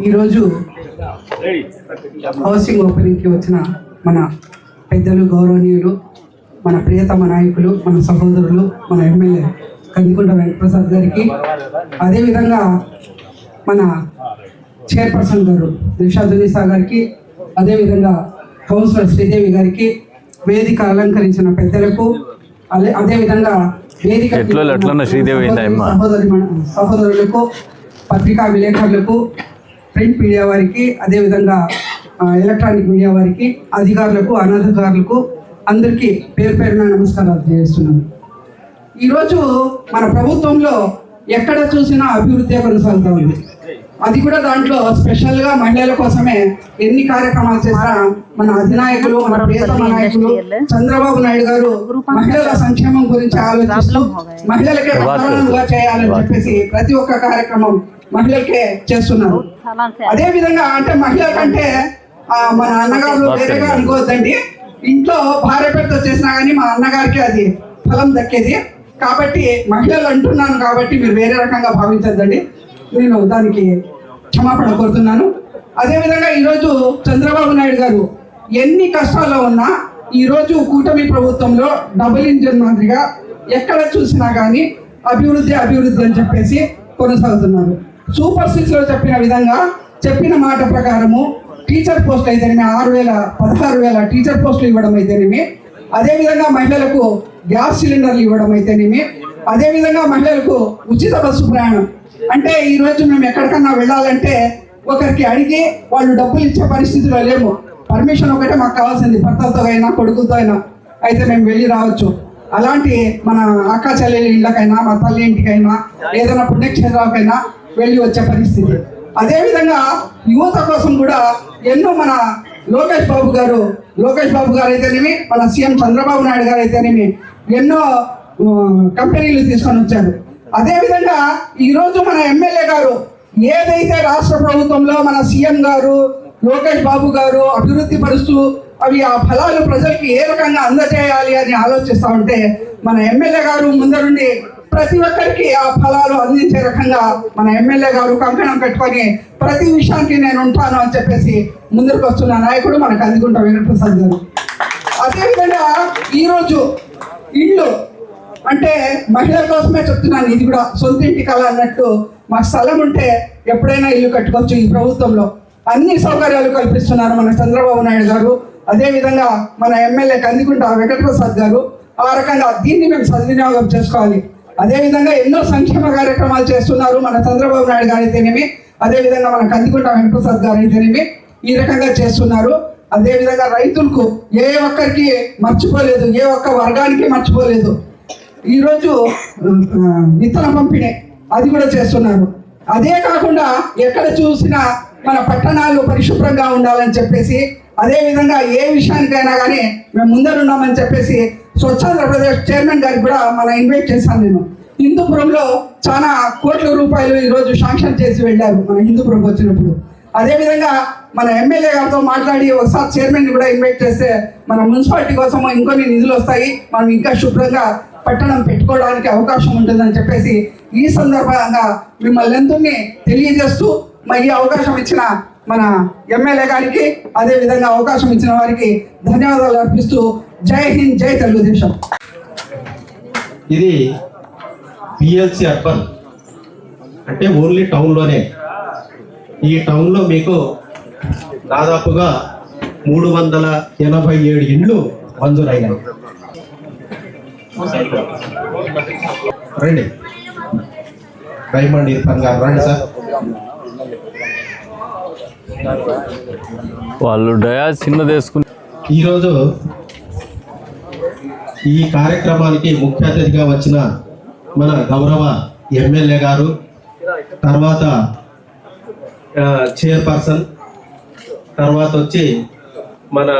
ఈరోజు హౌసింగ్ ఓపెనింగ్కి వచ్చిన మన పెద్దలు, గౌరవనీయులు, మన ప్రియతమ నాయకులు, మన సహోదరులు, మన ఎమ్మెల్యే కందికుంట వెంకటప్రసాద్ గారికి, అదేవిధంగా మన చైర్పర్సన్ గారు దిశా దునిసా గారికి, అదేవిధంగా కౌన్సిలర్ శ్రీదేవి గారికి, వేదిక అలంకరించిన పెద్దలకు, అదేవిధంగా వేదిక సహోదరులకు, పత్రికా విలేకరులకు, ప్రింట్ మీడియా వారికి, అదేవిధంగా ఎలక్ట్రానిక్ మీడియా వారికి, అధికారులకు, అనధికారులకు అందరికీ పేరు పేరున నమస్కారాలు తెలియజేస్తున్నాను. ఈరోజు మన ప్రభుత్వంలో ఎక్కడ చూసినా అభివృద్ధి కొనసాగుతూ ఉంది. అది కూడా దాంట్లో స్పెషల్గా మహిళల కోసమే ఎన్ని కార్యక్రమాలు చేసినా మన అధినాయకులు, మన ప్రియతమ నాయకులు చంద్రబాబు నాయుడు గారు మహిళల సంక్షేమం గురించి ఆలోచిస్తూ మహిళలకే ప్రధానంగా చేయాలని చెప్పేసి ప్రతి ఒక్క కార్యక్రమం మహిళలకే చేస్తున్నారు. అదే విధంగా అంటే మహిళల కంటే మన అన్నగారు వేరేగా అనుకోవద్దండి. ఇంట్లో భార్య పేరుతో చేసినా కానీ మా అన్నగారికి అది ఫలం దక్కేది. కాబట్టి మహిళలు అంటున్నాను కాబట్టి మీరు వేరే రకంగా భావించద్దండి, నేను దానికి క్షమాపణ కోరుతున్నాను. అదేవిధంగా ఈరోజు చంద్రబాబు నాయుడు గారు ఎన్ని కష్టాల్లో ఉన్నా ఈరోజు కూటమి ప్రభుత్వంలో డబుల్ ఇంజిన్ మాదిరిగా ఎక్కడ చూసినా కానీ అభివృద్ధి అభివృద్ధి అని చెప్పేసి కొనసాగుతున్నారు. సూపర్ 6లో చెప్పిన విధంగా చెప్పిన మాట ప్రకారము టీచర్ పోస్టులు అయితేనేమి 16,000 టీచర్ పోస్టులు ఇవ్వడం అయితేనేమి, అదేవిధంగా మహిళలకు గ్యాస్ సిలిండర్లు ఇవ్వడం అయితేనేమి, అదేవిధంగా మహిళలకు ఉచిత బస్సు ప్రయాణం. అంటే ఈరోజు మేము ఎక్కడికన్నా వెళ్ళాలంటే ఒకరికి అడిగి వాళ్ళు డబ్బులు ఇచ్చే పరిస్థితిలో లేము. పర్మిషన్ ఒకటే మాకు కావాల్సింది, భర్తలతో అయినా కొడుకులతో అయినా అయితే మేము వెళ్ళి రావచ్చు. అలాంటి మన అక్క చెల్లెలి ఇళ్ళకైనా, మా తల్లి ఇంటికైనా, ఏదైనా పుణ్యక్షేత్రాలకైనా వెళ్ళి వచ్చే పరిస్థితి. అదేవిధంగా యువత కోసం కూడా ఎన్నో మన లోకేష్ బాబు గారు అయితేనేమి, మన సీఎం చంద్రబాబు నాయుడు గారు అయితేనేమి ఎన్నో కంపెనీలు తీసుకొని వచ్చారు. అదేవిధంగా ఈరోజు మన ఎమ్మెల్యే గారు ఏదైతే రాష్ట్ర ప్రభుత్వంలో మన సీఎం గారు లోకేష్ బాబు గారు అభివృద్ధి పరుస్తూ అవి ఆ ఫలాలు ప్రజలకి ఏ రకంగా అందజేయాలి అని ఆలోచిస్తూ ఉంటే మన ఎమ్మెల్యే గారు ముందరుండి ప్రతి ఒక్కరికి ఆ ఫలాలు అందించే రకంగా మన ఎమ్మెల్యే గారు కంకణం పెట్టుకొని ప్రతి విషయానికి నేను ఉంటాను అని చెప్పేసి ముందరికి వస్తున్న నాయకుడు మన కందికుంట వెంకటప్రసాద్ గారు. అదేవిధంగా ఈరోజు ఇల్లు అంటే మహిళల కోసమే చెప్తున్నాను, ఇది కూడా సొంత ఇంటి కళ అన్నట్టు. మాకు స్థలం ఉంటే ఎప్పుడైనా ఇల్లు కట్టుకోవచ్చు. ఈ ప్రభుత్వంలో అన్ని సౌకర్యాలు కల్పిస్తున్నారు మన చంద్రబాబు నాయుడు గారు, అదేవిధంగా మన ఎమ్మెల్యే కందికుంట వెంకటప్రసాద్ గారు. ఆ రకంగా దీన్ని మేము సద్వినియోగం చేసుకోవాలి. అదేవిధంగా ఎన్నో సంక్షేమ కార్యక్రమాలు చేస్తున్నారు మన చంద్రబాబు నాయుడు గారు అయితేనేమి, అదేవిధంగా మన కందికుంట వెంకటప్రసాద్ గారు అయితేనేమి ఈ రకంగా చేస్తున్నారు. అదేవిధంగా రైతులకు ఏ ఒక్కరికి మర్చిపోలేదు, ఏ ఒక్క వర్గానికి మర్చిపోలేదు. ఈరోజు విత్తన పంపిణీ అది కూడా చేస్తున్నారు. అదే కాకుండా ఎక్కడ చూసినా మన పట్టణాలు పరిశుభ్రంగా ఉండాలని చెప్పేసి, అదేవిధంగా ఏ విషయానికైనా కానీ మేము ముందరున్నామని చెప్పేసి స్వచ్ఛాంధ్రప్రదేశ్ చైర్మన్ గారికి కూడా మనం ఇన్వైట్ చేశాను. నేను హిందూపురంలో చాలా కోట్ల రూపాయలు ఈరోజు శాంక్షన్ చేసి వెళ్ళారు మన హిందూపురంకి వచ్చినప్పుడు. అదేవిధంగా మన ఎమ్మెల్యే గారితో మాట్లాడి ఒకసారి చైర్మన్ని కూడా ఇన్వైట్ చేస్తే మన మున్సిపాలిటీ కోసం ఇంకొన్ని నిధులు వస్తాయి, మనం ఇంకా శుభ్రంగా పట్టణం పెట్టుకోవడానికి అవకాశం ఉంటుందని చెప్పేసి ఈ సందర్భంగా మిమ్మల్ని ఎంతని తెలియజేస్తూ ఈ అవకాశం ఇచ్చిన మన ఎమ్మెల్యే గారికి, అదేవిధంగా అవకాశం ఇచ్చిన వారికి ధన్యవాదాలు అర్పిస్తూ జై హింద్, జై తెలుగుదేశం. ఇది పిఎల్సి అర్బన్ అంటే ఓన్లీ టౌన్లోనే. ఈ టౌన్లో మీకు దాదాపుగా 387 ఇండ్లు మంజూరైనాయి. రండి డైమండ్ ఇర్ఫాన్ గారు రండి సార్. వాళ్ళు డయా చిన్నది వేసుకుని ఈరోజు ఈ కార్యక్రమానికి ముఖ్య అతిథిగా వచ్చిన మన గౌరవ ఎమ్మెల్యే గారు, తర్వాత చైర్పర్సన్, తర్వాత వచ్చి మన